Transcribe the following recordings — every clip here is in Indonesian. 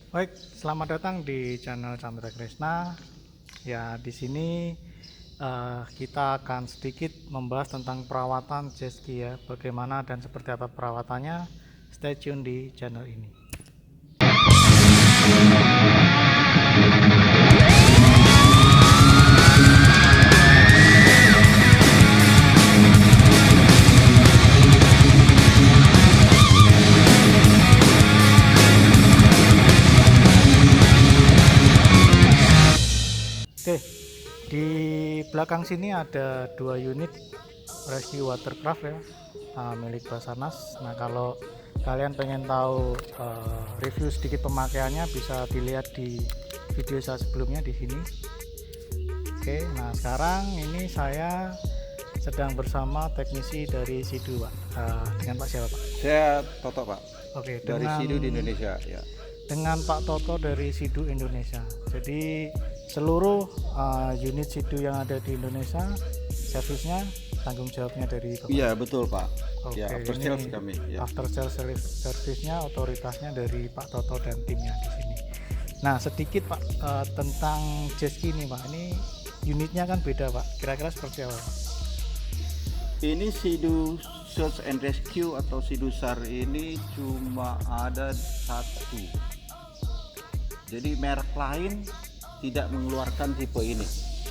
Baik, selamat datang di channel Chandra Kresna. Ya, di sini kita akan sedikit membahas tentang perawatan jet ski ya, bagaimana dan seperti apa perawatannya. Stay tune di channel ini. Oke, di belakang sini ada 2 unit rescue watercraft ya, milik Basarnas. Nah, kalau kalian pengen tahu review sedikit pemakaiannya, bisa dilihat di video saya sebelumnya di sini. Oke, nah sekarang ini saya sedang bersama teknisi dari Sidu, Pak. Dengan Pak siapa, Pak? Saya Toto, Pak. Oke, Dari Sidu di Indonesia, ya. dengan Pak Toto dari Sidu Indonesia. Jadi seluruh unit Sidu yang ada di Indonesia, servisnya tanggung jawabnya dari Bapak. Iya, betul, Pak. Oke, Ya, after ini sales kami, ya. after sales service-nya, otoritasnya dari Pak Toto dan timnya di sini. Nah, sedikit Pak tentang jet ski ini, Pak. Ini unitnya kan beda, Pak. Kira-kira seperti apa, Pak? Ini Sidu Search and Rescue atau Sidu SAR ini cuma ada satu. Jadi merek lain tidak mengeluarkan tipe ini.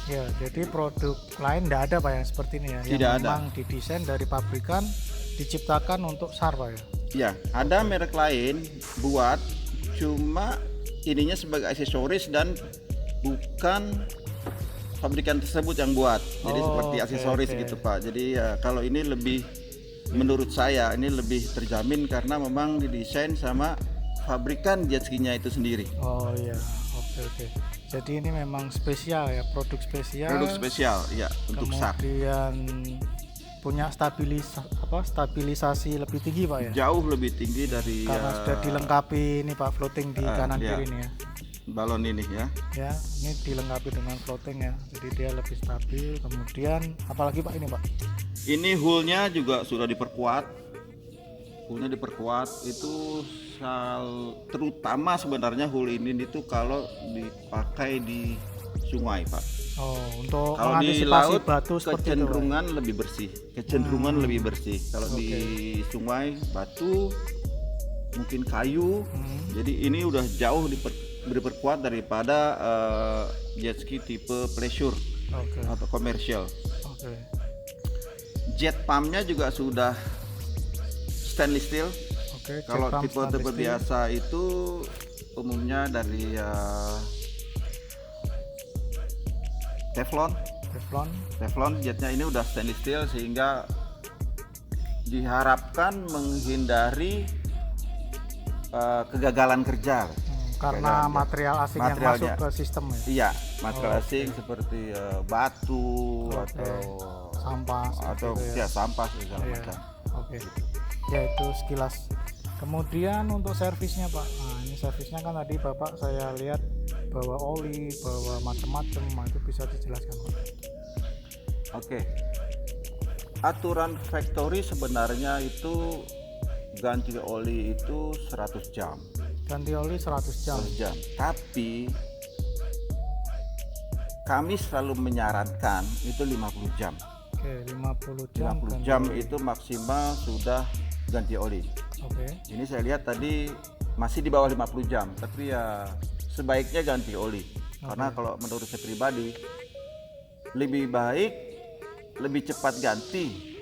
Ya, jadi produk lain tidak ada, Pak, yang seperti ini ya. Tidak yang ada. memang didesain dari pabrikan, diciptakan untuk SAR, Pak ya. Ya, ada merek lain buat, cuma ininya sebagai aksesoris dan bukan pabrikan tersebut yang buat. Jadi seperti oke, aksesoris oke. gitu, Pak. Jadi ya kalau ini lebih, menurut saya ini lebih terjamin karena memang didesain sama pabrikan jet ski-nya itu sendiri. Oh iya, oke. Jadi ini memang spesial ya, produk spesial. Produk spesial ya untuk SAR. Kemudian punya stabilisasi lebih tinggi, Pak ya. Jauh lebih tinggi dari Karena sudah dilengkapi ini, Pak, floating di kanan ya. kiri ini ya. Balon ini ya. Ya, ini dilengkapi dengan floating ya. Jadi dia lebih stabil. Kemudian apalagi, Pak, ini, Pak? Ini hullnya juga sudah diperkuat. Hullnya diperkuat itu terutama sebenarnya hull ini itu kalau dipakai di sungai, Pak. Oh, untuk Kalau di mengantisipasi laut batu seperti itu, Pak. kecenderungan lebih bersih. Kecenderungan lebih bersih. Kalau di sungai batu mungkin kayu. Jadi ini udah jauh diperkuat daripada jet ski tipe pleasure Oke. atau komersial. Oke. Jet pumpnya juga sudah stainless steel. Oke, Kalau Jepang tipe-tipe stainless steel. biasa itu umumnya dari Teflon. Jetnya ini udah stainless steel sehingga diharapkan menghindari kegagalan kerja. Karena Kegagalan material asing yang materialnya. masuk ke sistem ya. Iya, material asing seperti batu atau Sampah atau seperti itu ya sampah segala Iya. macam. Oke. Ya, itu sekilas. Kemudian untuk servisnya, Pak. Nah, ini servisnya kan tadi Bapak saya lihat bawa oli, bawa macam-macam. Nah, itu bisa dijelaskan, Pak. Oke. Aturan factory sebenarnya itu ganti oli itu 100 jam. Ganti oli 100 jam. 100 jam. Tapi kami selalu menyarankan itu 50 jam. Oke, 50 jam. 50 ganti jam oli. itu maksimal sudah ganti oli. Oke. Ini saya lihat tadi masih di bawah 50 jam, tapi ya sebaiknya ganti oli. Karena kalau menurut saya pribadi lebih baik lebih cepat ganti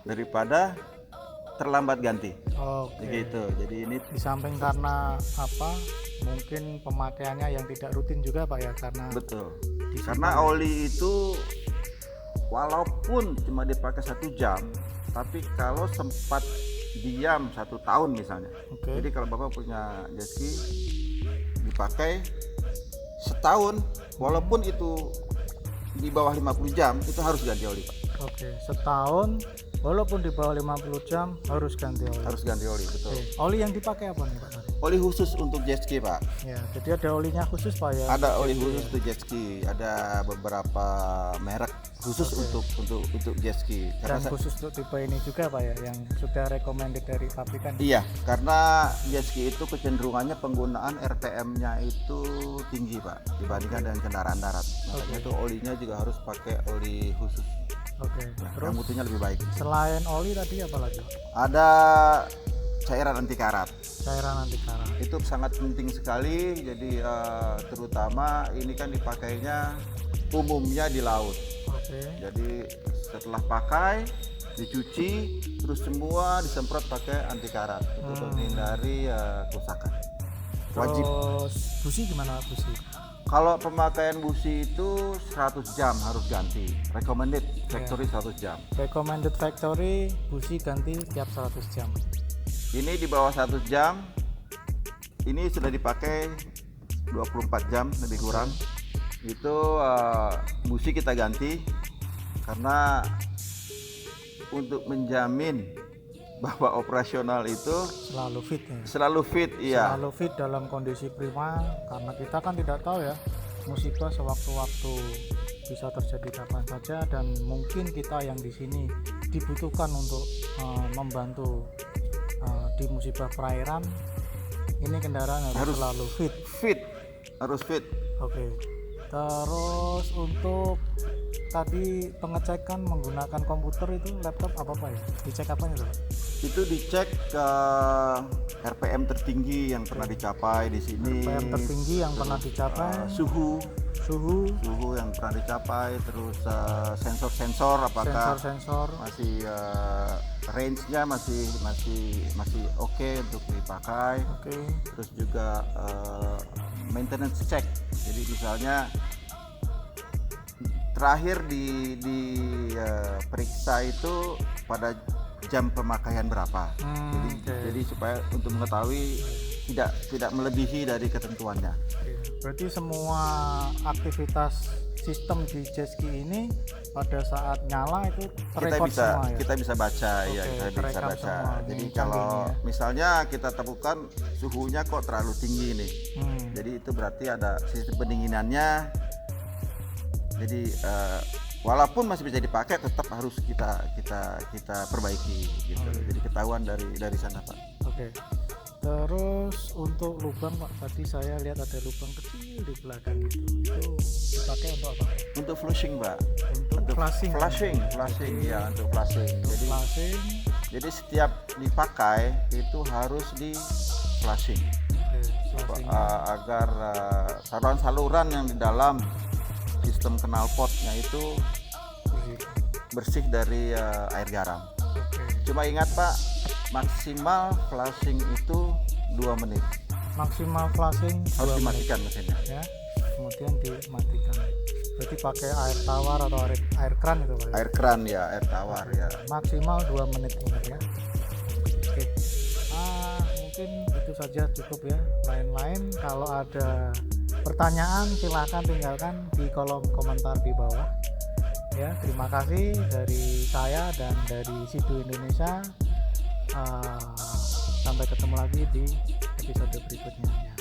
daripada terlambat ganti. Oke. Begitu. Jadi ini Di samping karena apa? Mungkin pemakaiannya yang tidak rutin juga, Pak ya, karena betul. disimpan Karena ya. oli itu walaupun cuma dipakai 1 jam, tapi kalau sempat diam 1 tahun misalnya. Oke. Jadi kalau Bapak punya jet ski dipakai setahun, walaupun itu di bawah 50 jam, itu harus ganti oli, Pak. Oke, setahun walaupun di bawah 50 jam harus ganti oli. Harus ganti oli, betul. Oke. Oli yang dipakai apa nih, Pak? oli khusus untuk jet ski Pak. Ya, jadi ada olinya khusus Pak ya. Ada oli khusus untuk jet ski, ada beberapa merek khusus untuk jet ski. Dan khusus untuk tipe ini juga Pak ya, yang sudah recommended dari pabrikan. Iya, karena jet ski itu kecenderungannya penggunaan RPM-nya itu tinggi Pak dibandingkan dengan kendaraan darat. Makanya itu olinya juga harus pakai oli khusus. Oke. Terus Yang mutunya lebih baik. selain oli tadi apa lagi? Ada cairan anti karat. Cairan anti karat. Itu sangat penting sekali. Jadi terutama ini kan dipakainya umumnya di laut. Oke. Jadi setelah pakai dicuci terus semua disemprot pakai anti karat untuk menghindari kerusakan. Wajib. Terus busi gimana busi? Kalau pemakaian busi itu 100 jam harus ganti. Recommended factory 100 jam. Recommended factory busi ganti tiap 100 jam. Ini di bawah 100 jam. Ini sudah dipakai 24 jam lebih kurang. Itu busi kita ganti karena untuk menjamin bahwa operasional itu Selalu fit ya. selalu fit, iya. Selalu fit dalam kondisi prima, karena kita kan tidak tahu ya, musibah sewaktu-waktu bisa terjadi kapan saja, dan mungkin kita yang di sini dibutuhkan untuk membantu di musibah perairan. Ini kendaraan harus selalu fit. Harus fit. Oke. Terus untuk tadi pengecekan menggunakan komputer itu laptop apa ya? Dicek apanya tuh? Itu dicek ke RPM tertinggi yang pernah dicapai di sini. RPM tertinggi yang pernah dicapai. Suhu yang pernah dicapai, terus sensor-sensor apakah sensor masih range-nya masih oke untuk dipakai. Oke. Terus juga maintenance check. Jadi misalnya terakhir di periksa itu pada jam pemakaian berapa. Jadi supaya untuk mengetahui tidak melebihi dari ketentuannya. Berarti semua aktivitas sistem di jet ski ini pada saat nyala itu terekod semua ya? Kita bisa baca. Oke, Ya, kita bisa terekam baca. semua. Jadi Ini kalau canggihnya. misalnya kita temukan suhunya kok terlalu tinggi nih. Jadi itu berarti ada sistem pendinginannya. Jadi walaupun masih bisa dipakai, tetap harus kita perbaiki gitu. Jadi ketahuan dari sana Pak. Oke. Terus untuk lubang Pak, tadi saya lihat ada lubang kecil di belakang itu dipakai untuk apa? Untuk flushing Pak. Untuk flashing. Ya, untuk flashing. Flashing. Jadi setiap dipakai itu harus di flashing. Oke, flashing. Agar saluran-saluran yang di dalam sistem knalpotnya itu bersih dari air garam. Cuma ingat Pak, maksimal flashing itu 2 menit. Maksimal flashing Harus 2 menit. dimatikan mesinnya. Ya, kemudian dimatikan. Berarti pakai air tawar atau air kran itu Pak? Air kran ya, air tawar ya. Maksimal 2 menit ingat ya. Oke. Mungkin itu saja cukup ya. Lain-lain kalau ada pertanyaan silahkan tinggalkan di kolom komentar di bawah. Ya, terima kasih dari saya dan dari Sidu Indonesia. Sampai ketemu lagi di episode berikutnya.